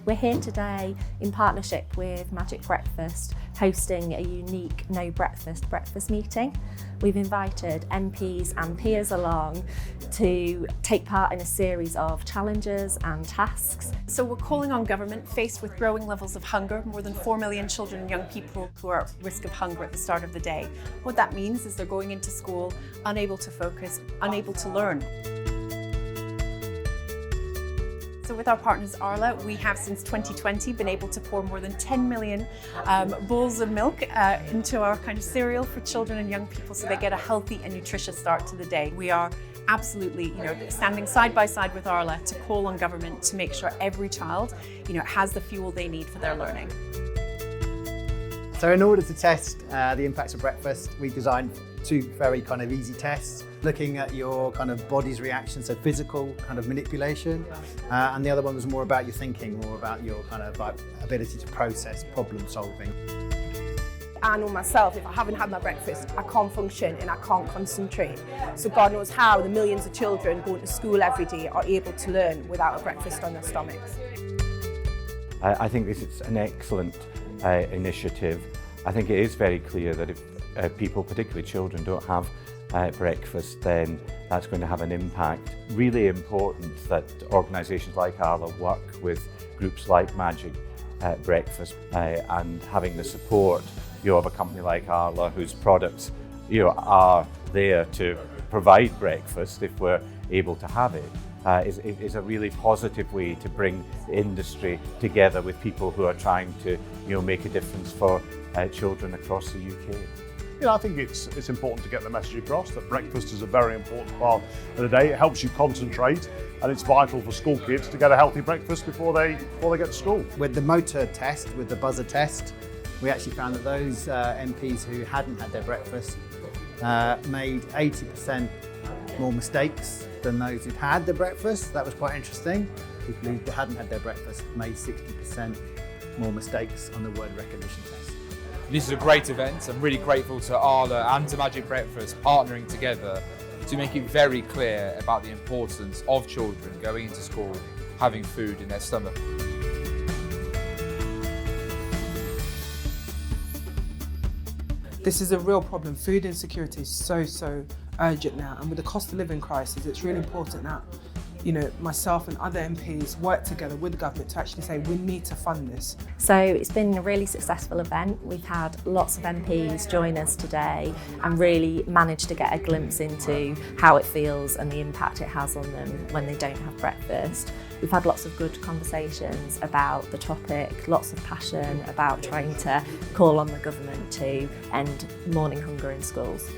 We're here today in partnership with Magic Breakfast, hosting a unique no breakfast meeting. We've invited MPs and peers along to take part in a series of challenges and tasks. So we're calling on government, faced with growing levels of hunger, more than 4 million children and young people who are at risk of hunger at the start of the day. What that means is they're going into school unable to focus, unable to learn. So with our partners Arla, we have since 2020 been able to pour more than 10 million bowls of milk into our kind of cereal for children and young people so they get a healthy and nutritious start to the day. We are absolutely, standing side by side with Arla to call on government to make sure every child, has the fuel they need for their learning. So in order to test the impacts of breakfast, we designed two very kind of easy tests, looking at your kind of body's reaction, so physical kind of manipulation, and the other one was more about your thinking, more about your kind of like ability to process problem solving. I know myself, if I haven't had my breakfast, I can't function and I can't concentrate. So God knows how the millions of children going to school every day are able to learn without a breakfast on their stomachs. I think this is an excellent initiative. I think it is very clear that if people, particularly children, don't have breakfast, then that's going to have an impact. Really important that organisations like Arla work with groups like Magic Breakfast and having the support of a company like Arla, whose products are there to provide breakfast if we're able to have it. Is a really positive way to bring the industry together with people who are trying to make a difference for children across the UK. I think it's important to get the message across that breakfast is a very important part of the day. It helps you concentrate, and it's vital for school kids to get a healthy breakfast before they get to school. With the motor test, with the buzzer test, we actually found that those MPs who hadn't had their breakfast made 80% more mistakes than those who'd had their breakfast. That was quite interesting. People who hadn't had their breakfast made 60% more mistakes on the word recognition test. This is a great event. I'm really grateful to Arla and to Magic Breakfast partnering together to make it very clear about the importance of children going into school having food in their stomach. This is a real problem. Food insecurity is so urgent now, and with the cost of living crisis, it's really important that myself and other MPs work together with the government to actually say we need to fund this. So it's been a really successful event. We've had lots of MPs join us today and really managed to get a glimpse into how it feels and the impact it has on them when they don't have breakfast. We've had lots of good conversations about the topic, lots of passion about trying to call on the government to end morning hunger in schools.